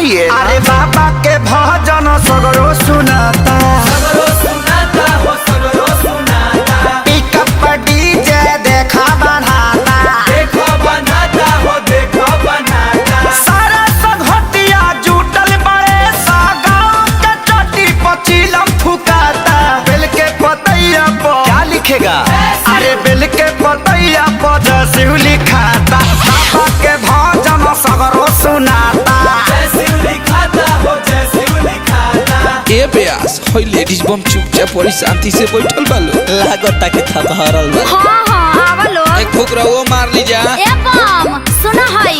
बताइए। अरे बाबा के भजन सगरो सुनाता, सगरो सुनाता हो सगरो सुनाता। पिकअप डीजे देखा बनाता, देखो बनाता हो देखो बनाता। सारा संघटिया जुटल बड़े सा गाँव के चोटी पचीलम फुकाता। बेल के पतैया पर क्या लिखेगा? अरे बेल के पतैया पर जैसे लिखाता। बाबा के भजन सगरो सुनाता। ए ब्यास होई लेडीज बम चुपचाप और शांति से बैठल बालो, लागता के थक हरल बा। हाँ हाँ आवा लो। एक फुकरा वो मार ली जा। ए बम सुना है,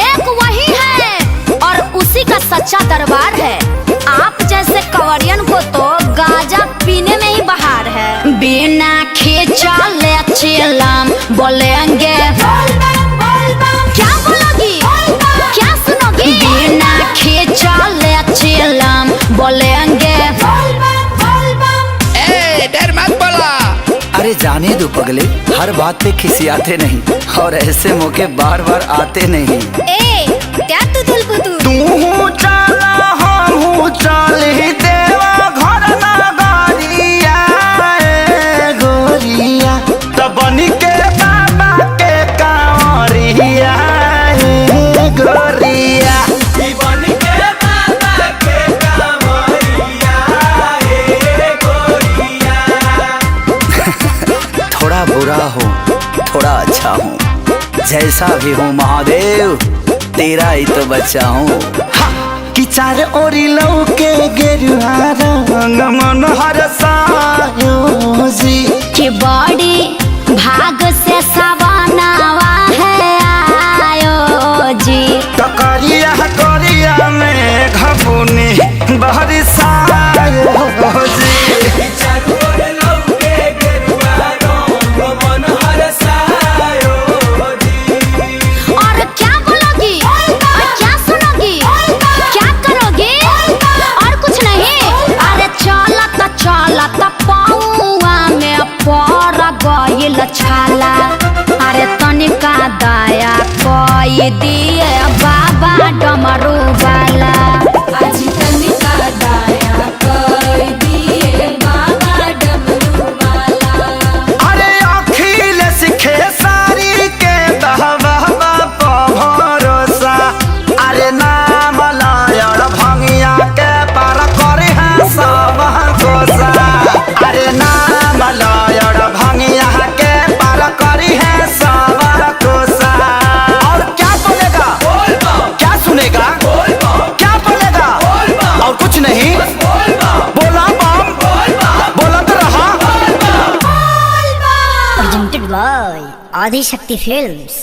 एक वही है और उसी का सच्चा दरबार है। आप जैसे कवरियन को तो गांजा पीने में ही बहार है। बिना खींचा ले चिलम बोलेंगे, क्या बोलोगी क्या सुनोगी? बिना खींचा ले चिलम बोलेंगे। ए डर मत बोला। अरे जाने दो पगले, हर बात पे खिसियाते नहीं और ऐसे मौके बार बार आते नहीं। ए क्या तू धुलबुतू? तू चला हम चली देवा घर नगरिया, ए गोरिया तब बनी के बाबा के कांवरिया, ए गोरिया। बन के बाबा के कांवरिया ए गोरिया। थोड़ा बुरा हूँ थोड़ा अच्छा हूँ, जैसा भी हूँ महादेव तेरा ही तो बच्चा हूँ। कि चार ओरी लौके गेरुआ रंग मन हरसायो जी, कि बड़ी भाग से सवनावा है आयो जी। तो करिया करिया में घपुनी बहरिसायो जी। चारों लौके गेरुआ रंग मन हरसायो जी। और क्या बोलोगी और क्या सुनोगी क्या करोगी? और कुछ नहीं। अरे चलत पौआ में पड़ गइल छाला। अरे तनिका दया कई दिए बाबा डमरू वाला। आज तनिका दया कई दिए बाबा डमरू वाला। अरे अखिल सिखे सारी के बहवा भरोसा। अरे नाम लायर भंगिया के पार करे है सब कोसा। अरे नाम लायर भंगिया के पार करी है सब कोसा। और क्या बोलेगा क्या सुनेगा क्या बोलेगा? और कुछ नहीं बोला बम बोला तो रहा। presented by Adi Shakti Films.